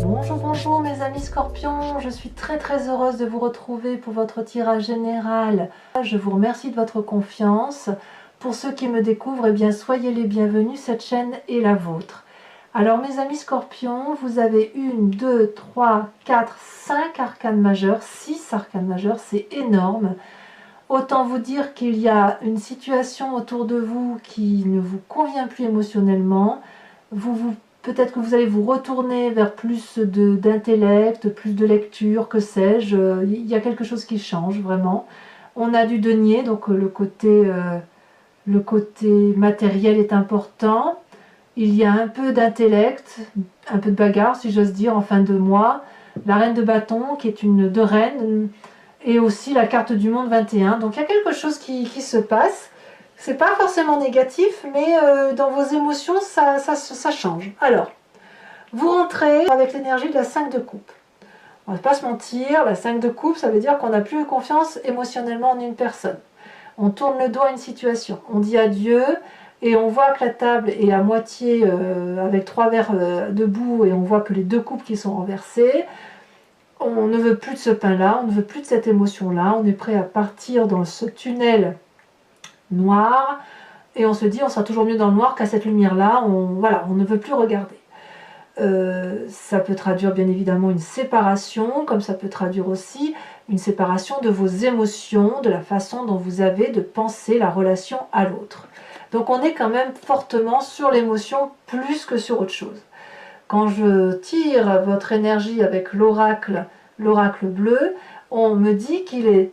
Bonjour, bonjour mes amis scorpions, je suis très heureuse de vous retrouver pour votre tirage général. Je vous remercie de votre confiance. Pour ceux qui me découvrent, eh bien soyez les bienvenus, cette chaîne est la vôtre. Alors mes amis scorpions, vous avez 1, 2, 3, 4, 5 arcanes majeures, 6 arcanes majeures, c'est énorme. Autant vous dire qu'il y a une situation autour de vous qui ne vous convient plus émotionnellement. Peut-être que vous allez vous retourner vers plus d'intellect, plus de lecture, que sais-je. Il y a quelque chose qui change vraiment. On a du denier, donc le côté matériel est important. Il y a un peu d'intellect, un peu de bagarre si j'ose dire en fin de mois. La reine de bâton qui est une de reines et aussi la carte du monde 21. Donc il y a quelque chose qui se passe. C'est pas forcément négatif, mais dans vos émotions, ça change. Alors, vous rentrez avec l'énergie de la 5 de coupe. On va pas se mentir, la 5 de coupe, ça veut dire qu'on n'a plus confiance émotionnellement en une personne. On tourne le dos à une situation, on dit adieu, et on voit que la table est à moitié avec 3 verres debout, et on voit que les 2 coupes qui sont renversées. On ne veut plus de ce pain-là, on ne veut plus de cette émotion-là, on est prêt à partir dans ce tunnel noir, et on se dit on sera toujours mieux dans le noir qu'à cette lumière-là, voilà, on ne veut plus regarder. Ça peut traduire bien évidemment une séparation, comme ça peut traduire aussi une séparation de vos émotions, de la façon dont vous avez de penser la relation à l'autre. Donc on est quand même fortement sur l'émotion plus que sur autre chose. Quand je tire votre énergie avec l'oracle bleu, on me dit qu'il est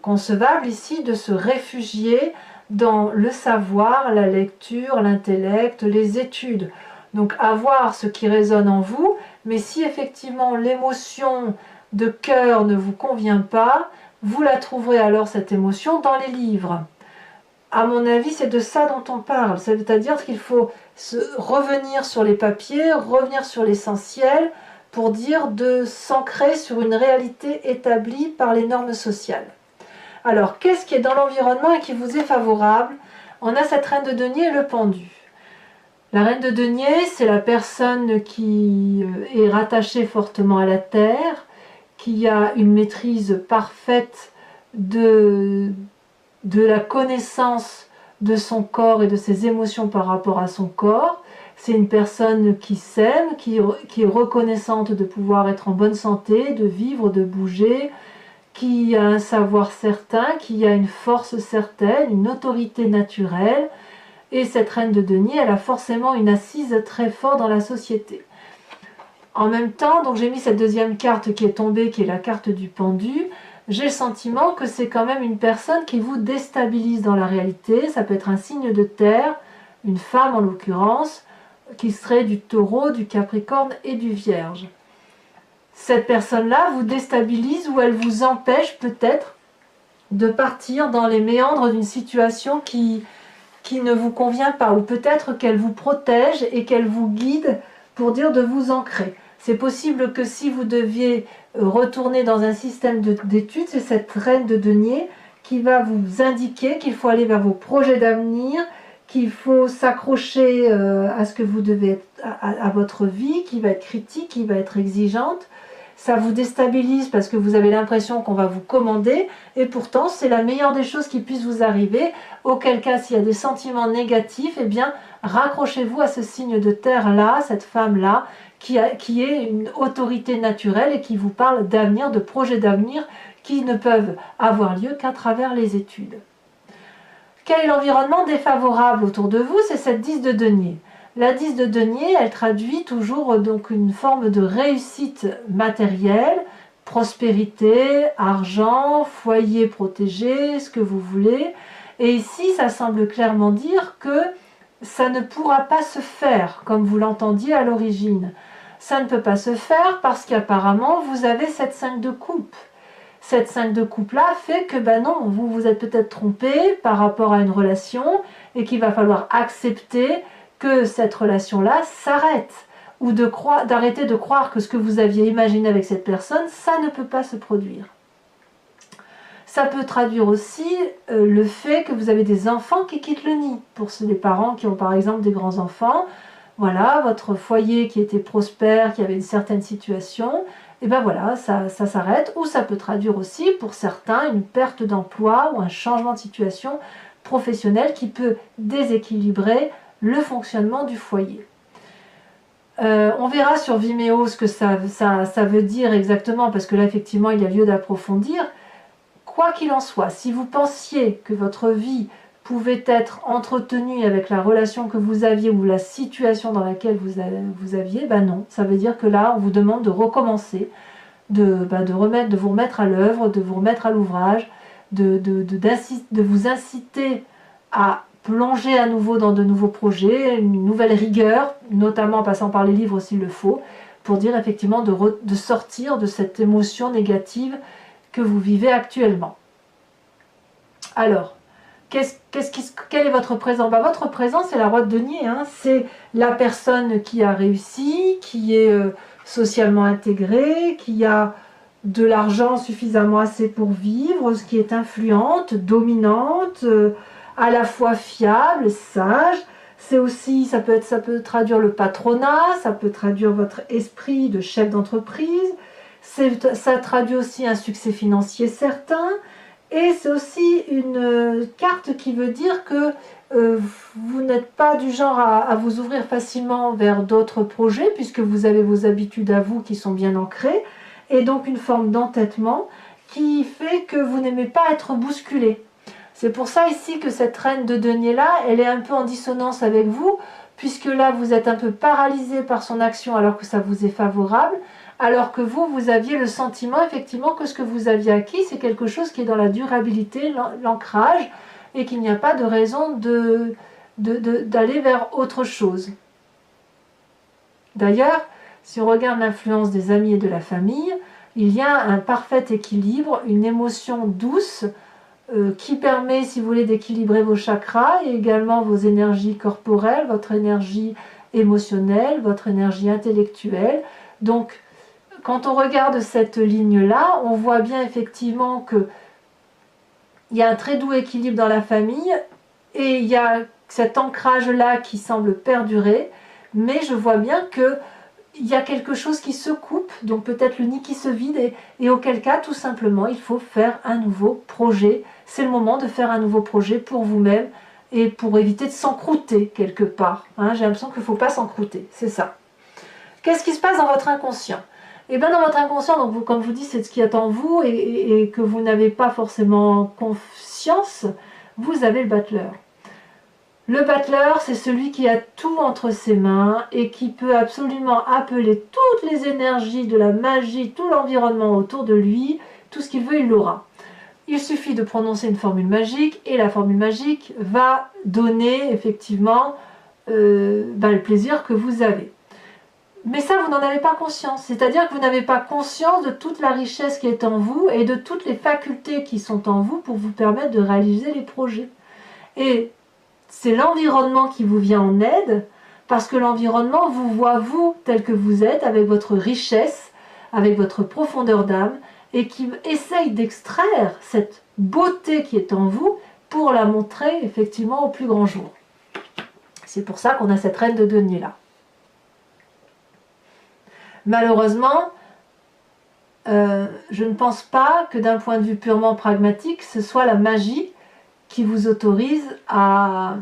concevable ici de se réfugier dans le savoir, la lecture, l'intellect, les études. Donc à voir ce qui résonne en vous, mais si effectivement l'émotion de cœur ne vous convient pas, vous la trouverez alors cette émotion dans les livres. À mon avis, c'est de ça dont on parle, c'est-à-dire qu'il faut revenir sur les papiers, revenir sur l'essentiel pour dire de s'ancrer sur une réalité établie par les normes sociales. Alors, qu'est-ce qui est dans l'environnement et qui vous est favorable? On a cette reine de denier et le pendu. La reine de denier, c'est la personne qui est rattachée fortement à la terre, qui a une maîtrise parfaite de la connaissance de son corps et de ses émotions par rapport à son corps. C'est une personne qui s'aime, qui est reconnaissante de pouvoir être en bonne santé, de vivre, de bouger, qui a un savoir certain, qui a une force certaine, une autorité naturelle. Et cette reine de denier, elle a forcément une assise très forte dans la société. En même temps, donc j'ai mis cette deuxième carte qui est tombée, qui est la carte du pendu. J'ai le sentiment que c'est quand même une personne qui vous déstabilise dans la réalité. Ça peut être un signe de terre, une femme en l'occurrence, qui serait du taureau, du capricorne et du vierge. Cette personne-là vous déstabilise ou elle vous empêche peut-être de partir dans les méandres d'une situation qui ne vous convient pas, ou peut-être qu'elle vous protège et qu'elle vous guide pour dire de vous ancrer. C'est possible que si vous deviez retourner dans un système d'études, c'est cette reine de denier qui va vous indiquer qu'il faut aller vers vos projets d'avenir, qu'il faut s'accrocher à ce que vous devez être, à votre vie, qui va être critique, qui va être exigeante. Ça vous déstabilise parce que vous avez l'impression qu'on va vous commander, et pourtant c'est la meilleure des choses qui puisse vous arriver, auquel cas s'il y a des sentiments négatifs, eh bien raccrochez-vous à ce signe de terre-là, cette femme-là, qui est une autorité naturelle et qui vous parle d'avenir, de projets d'avenir qui ne peuvent avoir lieu qu'à travers les études. Quel est l'environnement défavorable autour de vous? C'est cette 10 de denier. La 10 de denier, elle traduit toujours donc une forme de réussite matérielle, prospérité, argent, foyer protégé, ce que vous voulez. Et ici, ça semble clairement dire que ça ne pourra pas se faire comme vous l'entendiez à l'origine. Ça ne peut pas se faire parce qu'apparemment, vous avez cette 5 de coupe. Cette 5 de coupe-là fait que, ben non, vous vous êtes peut-être trompé par rapport à une relation et qu'il va falloir accepter que cette relation-là s'arrête, ou d'arrêter de croire que ce que vous aviez imaginé avec cette personne, ça ne peut pas se produire. Ça peut traduire aussi le fait que vous avez des enfants qui quittent le nid. Pour les parents qui ont par exemple des grands-enfants, voilà, votre foyer qui était prospère, qui avait une certaine situation, et ben voilà, ça s'arrête. Ou ça peut traduire aussi, pour certains, une perte d'emploi ou un changement de situation professionnelle qui peut déséquilibrer le fonctionnement du foyer. On verra sur Vimeo ce que ça veut dire exactement, parce que là, effectivement, il y a lieu d'approfondir. Quoi qu'il en soit, si vous pensiez que votre vie pouvait être entretenue avec la relation que vous aviez ou la situation dans laquelle vous aviez, ben non. Ça veut dire que là, on vous demande de recommencer, de vous remettre à l'œuvre, de vous remettre à l'ouvrage, de vous inciter à plonger à nouveau dans de nouveaux projets, une nouvelle rigueur, notamment en passant par les livres s'il le faut, pour dire effectivement de sortir de cette émotion négative que vous vivez actuellement. Alors, quel est votre présent? Votre présent, c'est la roue de denier, hein. C'est la personne qui a réussi, qui est socialement intégrée, qui a de l'argent suffisamment assez pour vivre, qui est influente, dominante, à la fois fiable, sage. C'est aussi, ça peut traduire le patronat, ça peut traduire votre esprit de chef d'entreprise, ça traduit aussi un succès financier certain, et c'est aussi une carte qui veut dire que vous n'êtes pas du genre à vous ouvrir facilement vers d'autres projets, puisque vous avez vos habitudes à vous qui sont bien ancrées, et donc une forme d'entêtement qui fait que vous n'aimez pas être bousculé. C'est pour ça ici que cette reine de denier là, elle est un peu en dissonance avec vous, puisque là vous êtes un peu paralysé par son action alors que ça vous est favorable, alors que vous aviez le sentiment effectivement que ce que vous aviez acquis, c'est quelque chose qui est dans la durabilité, l'ancrage, et qu'il n'y a pas de raison d'aller vers autre chose. D'ailleurs, si on regarde l'influence des amis et de la famille, il y a un parfait équilibre, une émotion douce, qui permet, si vous voulez, d'équilibrer vos chakras et également vos énergies corporelles, votre énergie émotionnelle, votre énergie intellectuelle. Donc, quand on regarde cette ligne-là, on voit bien effectivement qu'il y a un très doux équilibre dans la famille et il y a cet ancrage-là qui semble perdurer, mais je vois bien que il y a quelque chose qui se coupe, donc peut-être le nid qui se vide, et auquel cas, tout simplement, il faut faire un nouveau projet. C'est le moment de faire un nouveau projet pour vous-même et pour éviter de s'encrouter quelque part. Hein, j'ai l'impression qu'il ne faut pas s'encrouter, c'est ça. Qu'est-ce qui se passe dans votre inconscient? Et bien dans votre inconscient, donc vous, comme je vous dis, c'est ce qui est en vous et que vous n'avez pas forcément conscience, vous avez le battleur. Le battleur, c'est celui qui a tout entre ses mains et qui peut absolument appeler toutes les énergies de la magie, tout l'environnement autour de lui, tout ce qu'il veut, il l'aura. Il suffit de prononcer une formule magique et la formule magique va donner effectivement le plaisir que vous avez. Mais ça, vous n'en avez pas conscience. C'est-à-dire que vous n'avez pas conscience de toute la richesse qui est en vous et de toutes les facultés qui sont en vous pour vous permettre de réaliser les projets. Et c'est l'environnement qui vous vient en aide, parce que l'environnement vous voit vous tel que vous êtes, avec votre richesse, avec votre profondeur d'âme, et qui essaye d'extraire cette beauté qui est en vous pour la montrer effectivement au plus grand jour. C'est pour ça qu'on a cette reine de denier là. Malheureusement, je ne pense pas que d'un point de vue purement pragmatique, ce soit la magie qui vous autorise à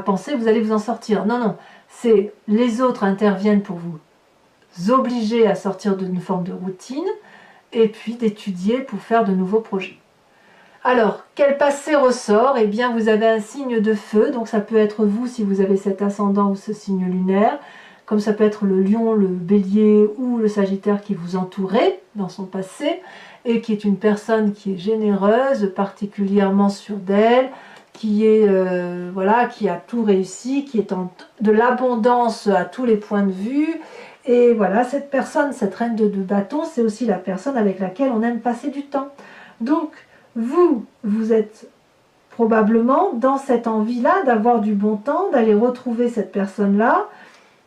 penser que vous allez vous en sortir. Non, non, c'est les autres interviennent pour vous obliger à sortir d'une forme de routine et puis d'étudier pour faire de nouveaux projets. Alors, quel passé ressort? Eh bien, vous avez un signe de feu, donc ça peut être vous si vous avez cet ascendant ou ce signe lunaire, comme ça peut être le lion, le bélier ou le sagittaire qui vous entourait dans son passé, et qui est une personne qui est généreuse, particulièrement sûre d'elle, qui est voilà, qui a tout réussi, qui est de l'abondance à tous les points de vue. Et voilà, cette personne, cette reine de bâton, c'est aussi la personne avec laquelle on aime passer du temps. Donc, vous êtes probablement dans cette envie-là d'avoir du bon temps, d'aller retrouver cette personne-là,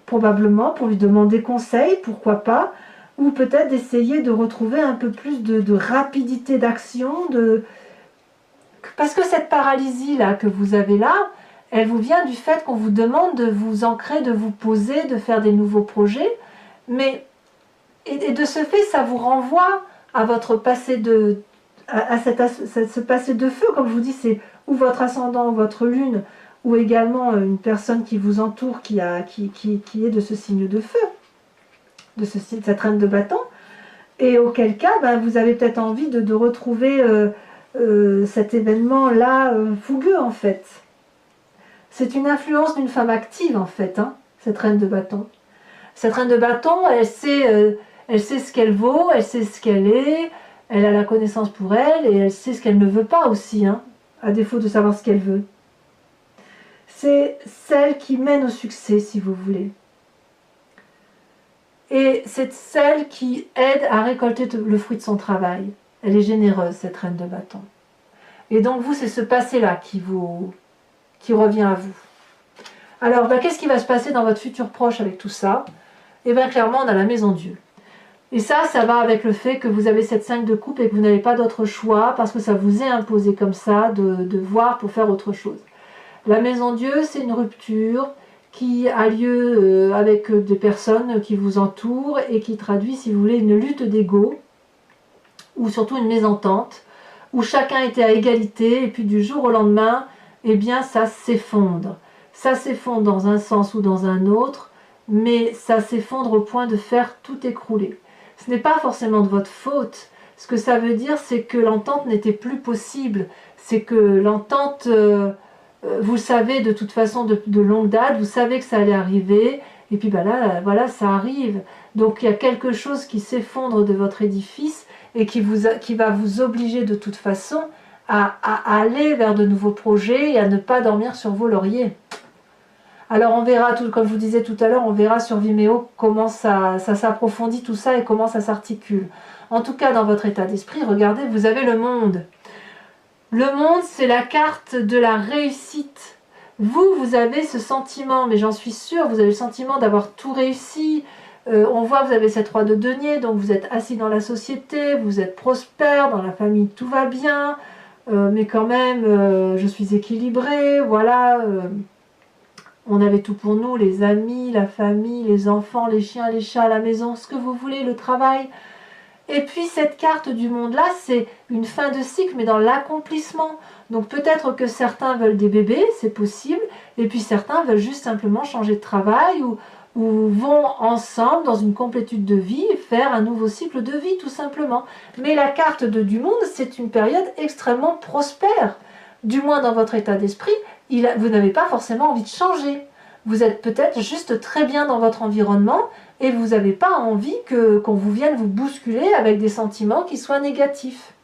probablement pour lui demander conseil, pourquoi pas, ou peut-être d'essayer de retrouver un peu plus de rapidité d'action, parce que cette paralysie-là que vous avez là, elle vous vient du fait qu'on vous demande de vous ancrer, de vous poser, de faire des nouveaux projets, mais et de ce fait, ça vous renvoie à votre passé ce passé de feu, comme je vous dis, c'est ou votre ascendant, ou votre lune, ou également une personne qui vous entoure, qui est de ce signe de feu, de cette reine de bâton, et auquel cas, ben, vous avez peut-être envie de retrouver cet événement-là fougueux, en fait. C'est une influence d'une femme active, en fait, hein, cette reine de bâton. Cette reine de bâton, elle sait ce qu'elle vaut, elle sait ce qu'elle est, elle a la connaissance pour elle, et elle sait ce qu'elle ne veut pas aussi, hein, à défaut de savoir ce qu'elle veut. C'est celle qui mène au succès, si vous voulez. Et c'est celle qui aide à récolter le fruit de son travail. Elle est généreuse, cette reine de bâton. Et donc vous, c'est ce passé-là qui revient à vous. Alors, ben, qu'est-ce qui va se passer dans votre futur proche avec tout ça? Et bien clairement, on a la maison Dieu. Et ça va avec le fait que vous avez cette 5 de coupe et que vous n'avez pas d'autre choix parce que ça vous est imposé comme ça de voir pour faire autre chose. La maison Dieu, c'est une rupture qui a lieu avec des personnes qui vous entourent et qui traduit, si vous voulez, une lutte d'ego ou surtout une mésentente où chacun était à égalité et puis du jour au lendemain, eh bien ça s'effondre. Ça s'effondre dans un sens ou dans un autre, mais ça s'effondre au point de faire tout écrouler. Ce n'est pas forcément de votre faute. Ce que ça veut dire, c'est que l'entente n'était plus possible. C'est que l'entente, vous le savez de toute façon de longue date, vous savez que ça allait arriver, et puis ben là, voilà, ça arrive. Donc il y a quelque chose qui s'effondre de votre édifice et qui va vous obliger de toute façon à aller vers de nouveaux projets et à ne pas dormir sur vos lauriers. Alors on verra, comme je vous disais tout à l'heure, on verra sur Vimeo comment ça s'approfondit tout ça et comment ça s'articule. En tout cas, dans votre état d'esprit, regardez, vous avez le monde. Le monde, c'est la carte de la réussite. Vous avez ce sentiment, mais j'en suis sûre, vous avez le sentiment d'avoir tout réussi. On voit, vous avez cette roi de denier, donc vous êtes assis dans la société, vous êtes prospère, dans la famille tout va bien, mais quand même, je suis équilibrée, voilà. On avait tout pour nous, les amis, la famille, les enfants, les chiens, les chats, la maison, ce que vous voulez, le travail. Et puis cette carte du monde-là, c'est une fin de cycle, mais dans l'accomplissement. Donc peut-être que certains veulent des bébés, c'est possible, et puis certains veulent juste simplement changer de travail ou vont ensemble, dans une complétude de vie, faire un nouveau cycle de vie, tout simplement. Mais la carte du monde, c'est une période extrêmement prospère. Du moins dans votre état d'esprit, vous n'avez pas forcément envie de changer. Vous êtes peut-être juste très bien dans votre environnement et vous n'avez pas envie qu'on vous vienne vous bousculer avec des sentiments qui soient négatifs.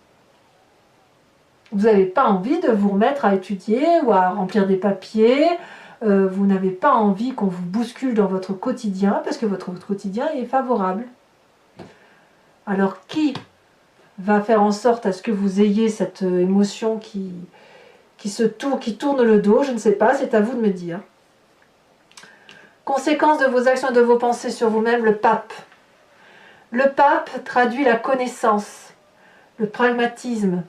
Vous n'avez pas envie de vous remettre à étudier ou à remplir des papiers. Vous n'avez pas envie qu'on vous bouscule dans votre quotidien parce que votre quotidien est favorable. Alors qui va faire en sorte à ce que vous ayez cette émotion qui tourne le dos? Je ne sais pas, c'est à vous de me dire. Conséquence de vos actions et de vos pensées sur vous-même, le pape. Le pape traduit la connaissance, le pragmatisme.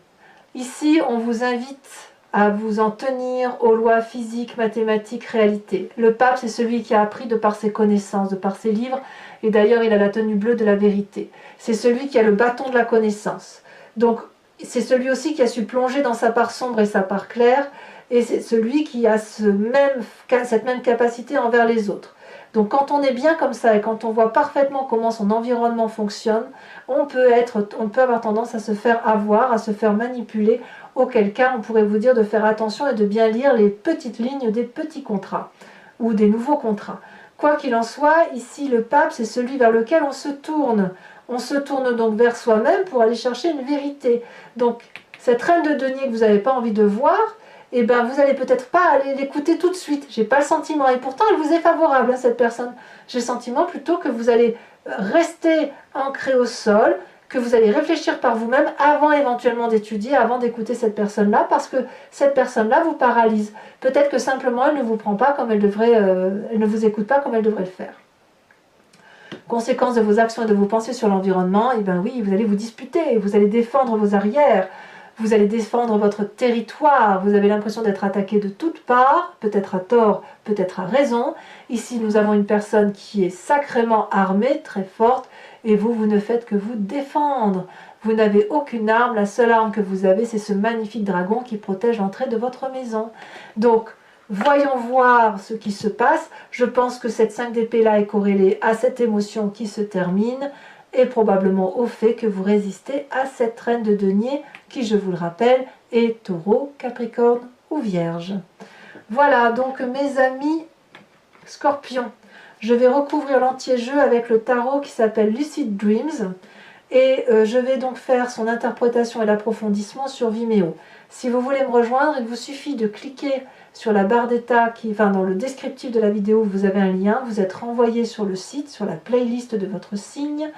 Ici, on vous invite à vous en tenir aux lois physiques, mathématiques, réalité. Le pape, c'est celui qui a appris de par ses connaissances, de par ses livres, et d'ailleurs, il a la tenue bleue de la vérité. C'est celui qui a le bâton de la connaissance. Donc, c'est celui aussi qui a su plonger dans sa part sombre et sa part claire, et c'est celui qui a cette même capacité envers les autres. Donc quand on est bien comme ça et quand on voit parfaitement comment son environnement fonctionne, on peut avoir tendance à se faire avoir, à se faire manipuler, auquel cas on pourrait vous dire de faire attention et de bien lire les petites lignes des petits contrats ou des nouveaux contrats. Quoi qu'il en soit, ici le pape, c'est celui vers lequel on se tourne. On se tourne donc vers soi-même pour aller chercher une vérité. Donc cette reine de denier que vous n'avez pas envie de voir, eh ben, vous n'allez peut-être pas aller l'écouter tout de suite. J'ai pas le sentiment, et pourtant elle vous est favorable, hein, cette personne. J'ai le sentiment plutôt que vous allez rester ancré au sol, que vous allez réfléchir par vous-même avant éventuellement d'étudier, avant d'écouter cette personne-là, parce que cette personne-là vous paralyse. Peut-être que simplement elle ne vous prend pas comme elle devrait, elle ne vous écoute pas comme elle devrait le faire. Conséquence de vos actions et de vos pensées sur l'environnement, eh bien oui, vous allez vous disputer, vous allez défendre vos arrières, vous allez défendre votre territoire, vous avez l'impression d'être attaqué de toutes parts, peut-être à tort, peut-être à raison. Ici, nous avons une personne qui est sacrément armée, très forte, et vous, vous ne faites que vous défendre. Vous n'avez aucune arme, la seule arme que vous avez, c'est ce magnifique dragon qui protège l'entrée de votre maison. Donc, voyons voir ce qui se passe. Je pense que cette 5 d'épée-là est corrélée à cette émotion qui se termine, et probablement au fait que vous résistez à cette reine de denier qui, je vous le rappelle, est taureau, capricorne ou vierge. Voilà, donc mes amis scorpions, je vais recouvrir l'entier-jeu avec le tarot qui s'appelle Lucid Dreams et je vais donc faire son interprétation et l'approfondissement sur Vimeo. Si vous voulez me rejoindre, il vous suffit de cliquer sur la barre d'état dans le descriptif de la vidéo, vous avez un lien, vous êtes renvoyé sur le site, sur la playlist de votre signe.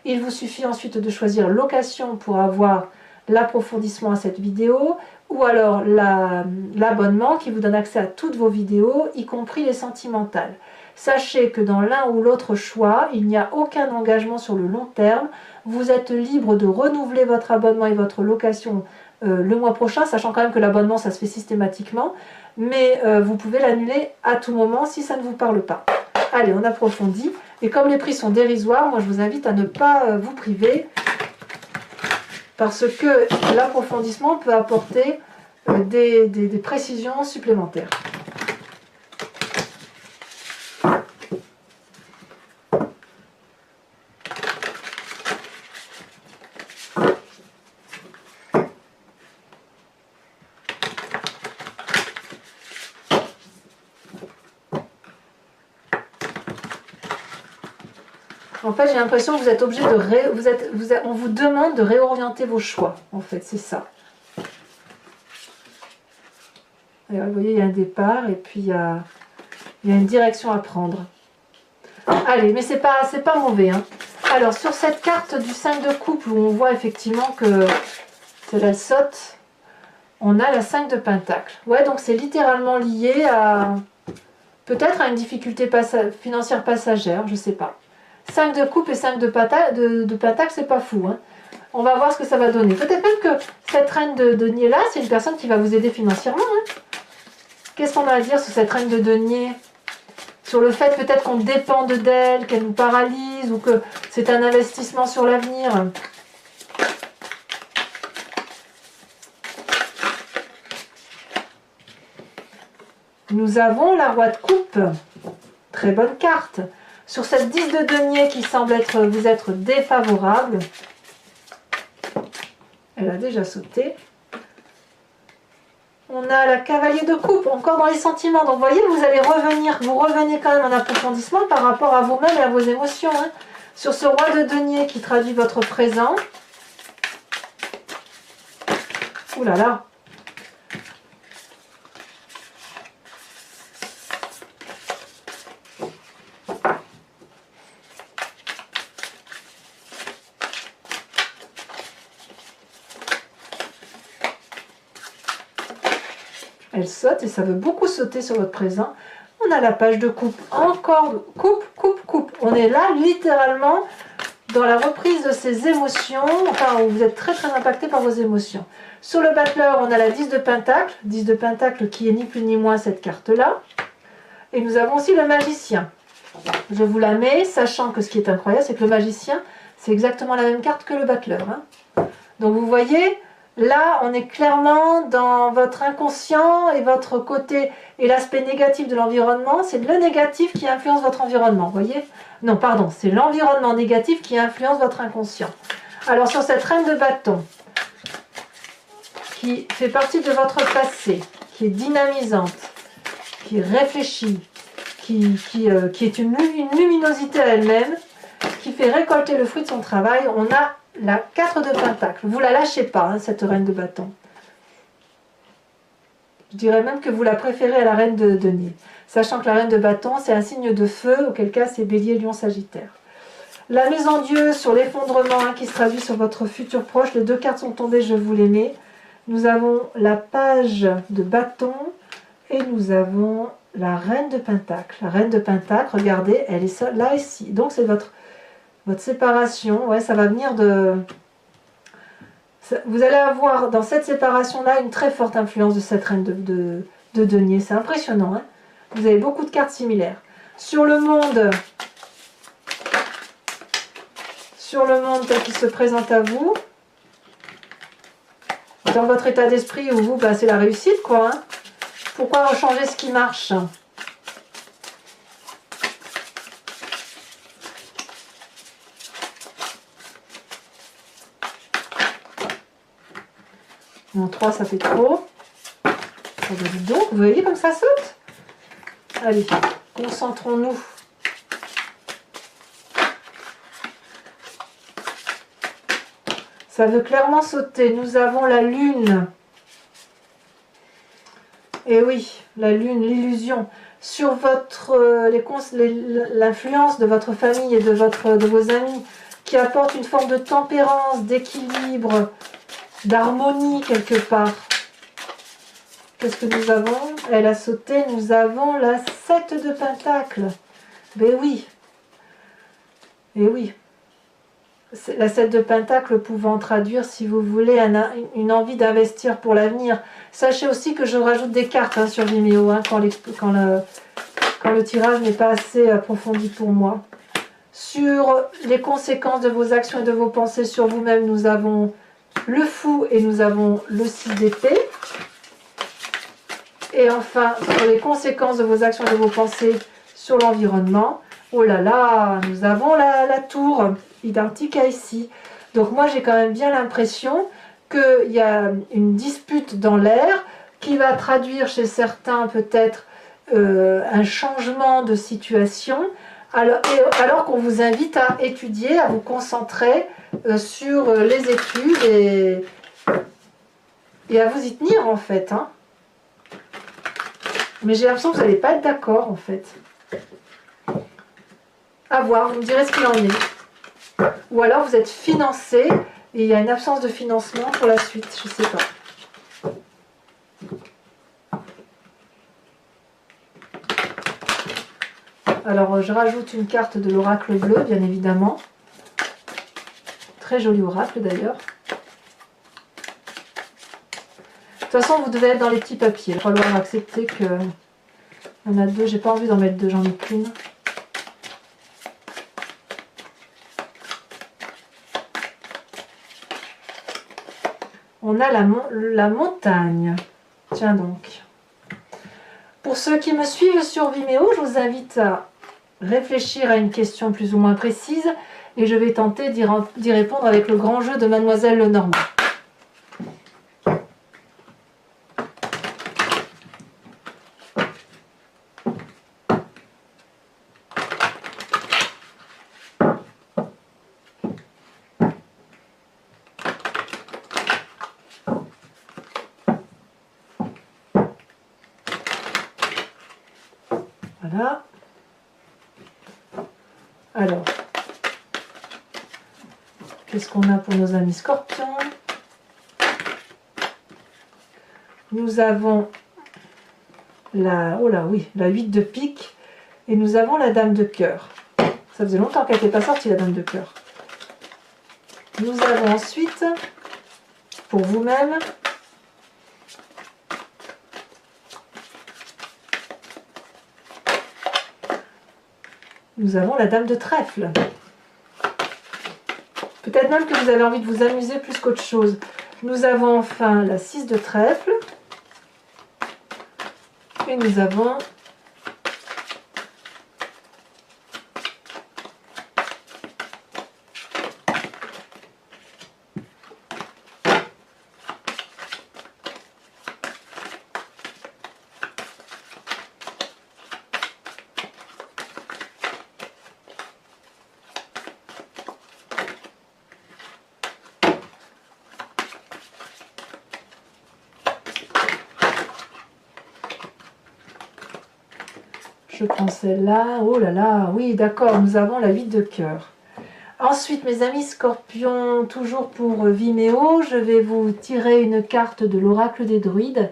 Il vous suffit ensuite de choisir location pour avoir l'approfondissement à cette vidéo ou alors l'abonnement qui vous donne accès à toutes vos vidéos, y compris les sentimentales. Sachez que dans l'un ou l'autre choix, il n'y a aucun engagement sur le long terme. Vous êtes libre de renouveler votre abonnement et votre location le mois prochain, sachant quand même que l'abonnement, ça se fait systématiquement. Mais vous pouvez l'annuler à tout moment si ça ne vous parle pas. Allez, on approfondit. Et comme les prix sont dérisoires, moi je vous invite à ne pas vous priver parce que l'approfondissement peut apporter des précisions supplémentaires. En fait, j'ai l'impression que vous êtes obligé de on vous demande de réorienter vos choix. En fait, c'est ça. Alors, vous voyez, il y a un départ et puis il y a une direction à prendre. Allez, mais c'est pas mauvais. Hein. Alors, sur cette carte du 5 de coupe, où on voit effectivement que elle saute, on a la 5 de pentacle. Ouais, donc c'est littéralement lié à peut-être à une difficulté financière passagère, je sais pas. 5 de coupe et 5 de pentacle, c'est pas fou. Hein. On va voir ce que ça va donner. Peut-être même que cette reine de denier là, c'est une personne qui va vous aider financièrement. Hein. Qu'est-ce qu'on a à dire sur cette reine de denier? Sur le fait peut-être qu'on dépende d'elle, qu'elle nous paralyse, ou que c'est un investissement sur l'avenir. Nous avons la roi de coupe. Très bonne carte. Sur cette 10 de denier qui semble vous être défavorable, elle a déjà sauté. On a la cavalier de coupe, encore dans les sentiments. Donc vous voyez, vous revenez quand même en approfondissement par rapport à vous-même et à vos émotions. Hein. Sur ce roi de denier qui traduit votre présent. Ouh là là. Elle saute et ça veut beaucoup sauter sur votre présent. On a la page de coupe, encore coupe, coupe, coupe. On est là littéralement dans la reprise de ces émotions, enfin où vous êtes très très impacté par vos émotions. Sur le battleur, on a la 10 de pentacle qui est ni plus ni moins cette carte-là. Et nous avons aussi le magicien. Je vous la mets, sachant que ce qui est incroyable, c'est que le magicien, c'est exactement la même carte que le battleur. Hein. Donc vous voyez... Là, on est clairement dans votre inconscient et votre côté et l'aspect négatif de l'environnement. C'est le négatif qui influence votre environnement, vous voyez? Non, pardon, c'est l'environnement négatif qui influence votre inconscient. Alors, sur cette reine de bâton, qui fait partie de votre passé, qui est dynamisante, qui réfléchit, qui est une luminosité à elle-même, qui fait récolter le fruit de son travail, on a la 4 de pentacle. Vous la lâchez pas, hein, cette reine de bâton. Je dirais même que vous la préférez à la reine de denier. Sachant que la reine de bâton, c'est un signe de feu, auquel cas c'est bélier, lion, sagittaire. La maison Dieu sur l'effondrement hein, qui se traduit sur votre futur proche. Les deux cartes sont tombées, je vous les mets. Nous avons la page de bâton et nous avons la reine de pentacle. La reine de pentacle, regardez, elle est là ici. Donc c'est votre séparation, ouais, ça va venir de... Vous allez avoir dans cette séparation-là une très forte influence de cette reine de denier. C'est impressionnant, hein. Vous avez beaucoup de cartes similaires. Sur le monde tel qu'il se présente à vous, dans votre état d'esprit où vous, c'est la réussite, quoi. Hein. Pourquoi changer ce qui marche? Non, 3, ça fait trop. Oh, ben dis donc, vous voyez comme ça saute? Allez, concentrons-nous. Ça veut clairement sauter. Nous avons la lune. Et oui, la lune, l'illusion. Sur l'influence de votre famille et de vos amis qui apporte une forme de tempérance, d'équilibre, d'harmonie quelque part. Qu'est-ce que nous avons? Elle a sauté, nous avons la 7 de Pentacles. Ben oui. Et oui. La 7 de Pentacles pouvant traduire, si vous voulez, une envie d'investir pour l'avenir. Sachez aussi que je rajoute des cartes hein, sur Vimeo hein, quand le tirage n'est pas assez approfondi pour moi. Sur les conséquences de vos actions et de vos pensées sur vous-même, nous avons le fou et nous avons le 6 d'épée. Et enfin, sur les conséquences de vos actions et de vos pensées sur l'environnement, oh là là, nous avons la tour, identique à ici. Donc moi j'ai quand même bien l'impression qu'il y a une dispute dans l'air qui va traduire chez certains peut-être un changement de situation, alors qu'on vous invite à étudier, à vous concentrer sur les études et à vous y tenir en fait. Hein. Mais j'ai l'impression que vous n'allez pas être d'accord en fait. À voir, vous me direz ce qu'il en est. Ou alors vous êtes financé et il y a une absence de financement pour la suite, je ne sais pas. Alors je rajoute une carte de l'oracle bleu, bien évidemment. Très joli oracle d'ailleurs. De toute façon, vous devez être dans les petits papiers. Il va falloir accepter que... Il y en a deux, j'ai pas envie d'en mettre deux, j'en ai qu'une. On a la montagne. Tiens donc. Pour ceux qui me suivent sur Vimeo, je vous invite à réfléchir à une question plus ou moins précise et je vais tenter d'y répondre avec le grand jeu de Mademoiselle Lenormand. Voilà. Alors, qu'est-ce qu'on a pour nos amis scorpions? Nous avons la 8 de pique et nous avons la dame de cœur. Ça faisait longtemps qu'elle n'était pas sortie, la dame de cœur. Nous avons ensuite, pour vous-même, nous avons la dame de trèfle. Peut-être même que vous avez envie de vous amuser plus qu'autre chose. Nous avons enfin la 6 de trèfle. Et nous avons je prends celle-là. Oh là là, oui, d'accord, nous avons la 8 de cœur. Ensuite, mes amis scorpions, toujours pour Vimeo, je vais vous tirer une carte de l'oracle des druides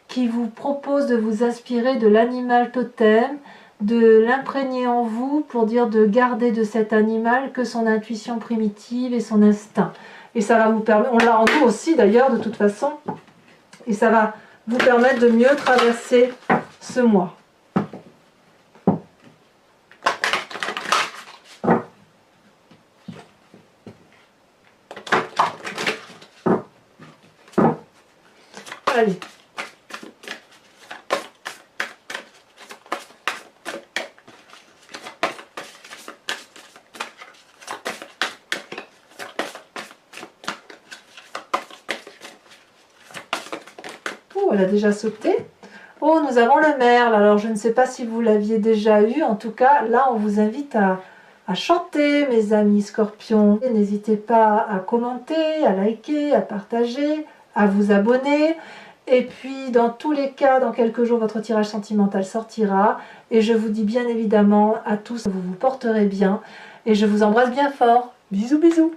qui vous propose de vous inspirer de l'animal totem de l'imprégner en vous pour dire de garder de cet animal que son intuition primitive et son instinct. Et ça va vous permettre, on l'a en nous aussi d'ailleurs de toute façon, et ça va vous permettre de mieux traverser ce mois. Allez. Oh, elle a déjà sauté. Oh, nous avons le merle. Alors, je ne sais pas si vous l'aviez déjà eu. En tout cas, là, on vous invite à chanter, mes amis scorpions. N'hésitez pas à commenter, à liker, à partager, à vous abonner. Et puis, dans tous les cas, dans quelques jours, votre tirage sentimental sortira. Et je vous dis bien évidemment à tous, vous vous porterez bien. Et je vous embrasse bien fort. Bisous, bisous.